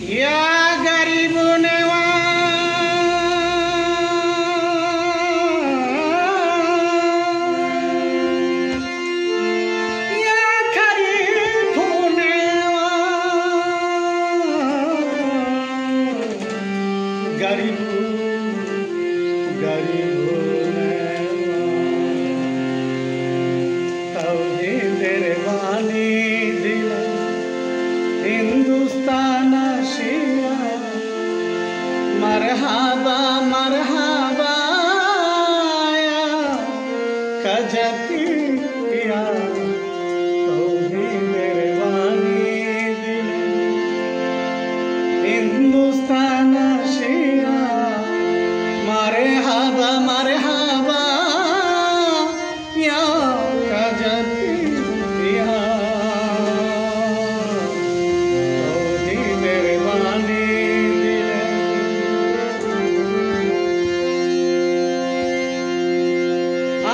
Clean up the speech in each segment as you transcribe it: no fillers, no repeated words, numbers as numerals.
या गरीब गरीब गरीब तौहीदेर बानी दिले हिंदुस्तान आशिया मरहबा मरहबा या खजतिया तौहीदेर बानी दिले हिंदुस्तान आशिया मरहबा मरहबा या खजतिया तौहीदेर बानी दिले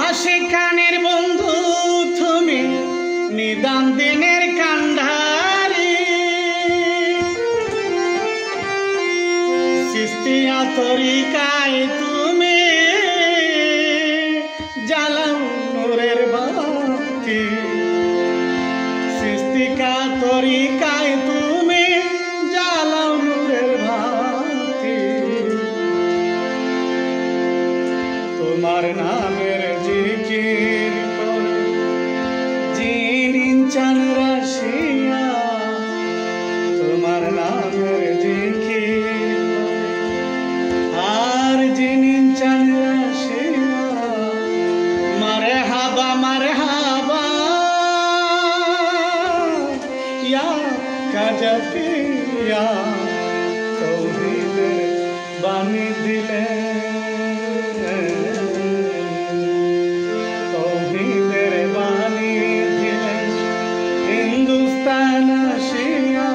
आशिकानेर बंधु तुमी निदान दिनेर कांडारी सिस्तिया तरिकाय तुमी जालाओ नूरेर बाती सिस्तिका तरिकाय तुमी जालाओ नूरेर बाती तुम्हार नामेर जिकिर करे जिनिन चान राशिया तुम्हार नामेर जिकिर आर जिनिन चान राशिया मरहबा मरहबा या खजतिया तौहीदेर बानी दिले तौहीदेर बानी दिले हिंदुस्तान आशिया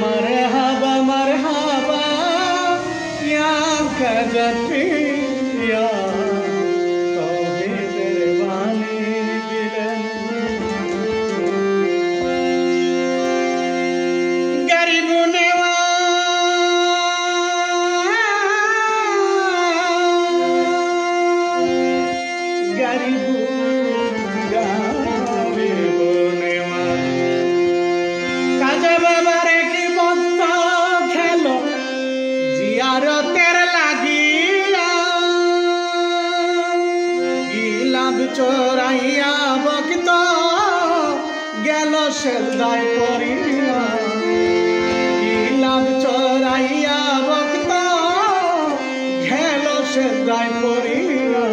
मरहबा मरहबा या खजतिया तौहीदेर बानी दिले गरीब नेवा गरीब गरीब नेवा काजा बाबारे की बक्त खेलो जियारतेर लागिया गिलाब चोराइया बक्त गेल सेजदाय करिया गिलाब चोराइया बक्त गेल सेजदाय करिया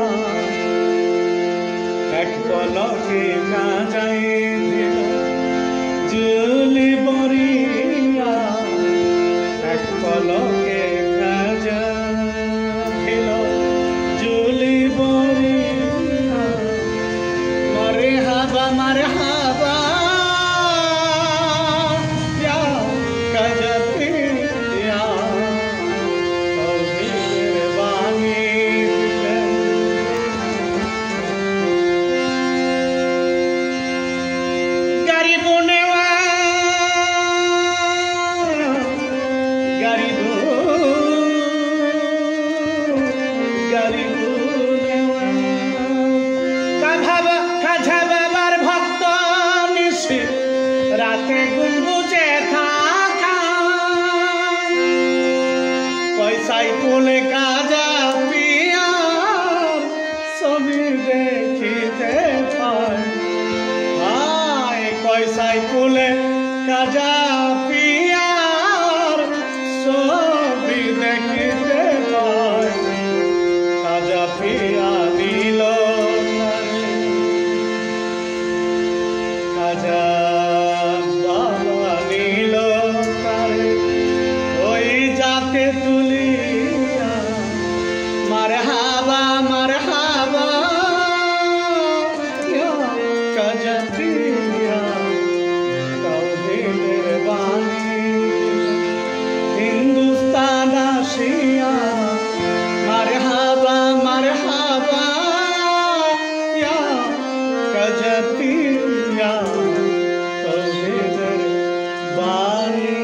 एक पलके काजाय दिल जुली बरिया एक पलके काजा दिल जुली बरिया मरहबा मरहबा या खजतिया तौहीदेर बानी दिले गरीब नेवा गरीब गरीब नेवा खाजा बाবার ভক্ত নিশি রাতে গুনগুজে থাকা পয়সায় তুলে কাজা পিয়ার ছবি দেখিতে পায় হায় পয়সায় তুলে কাজা পিয়ার ছবি দেখিতে পায় কাজা পিয়া দিল কাজা বাবা নীল তারে ওই যাতে তুলিয়া মরহবা মরহবা ইয়া খজতিয়া তৌहीदेर बानी हिंदुस्तान आशिया मरहबा मरहबा या खजतिया तौहीदेर बानी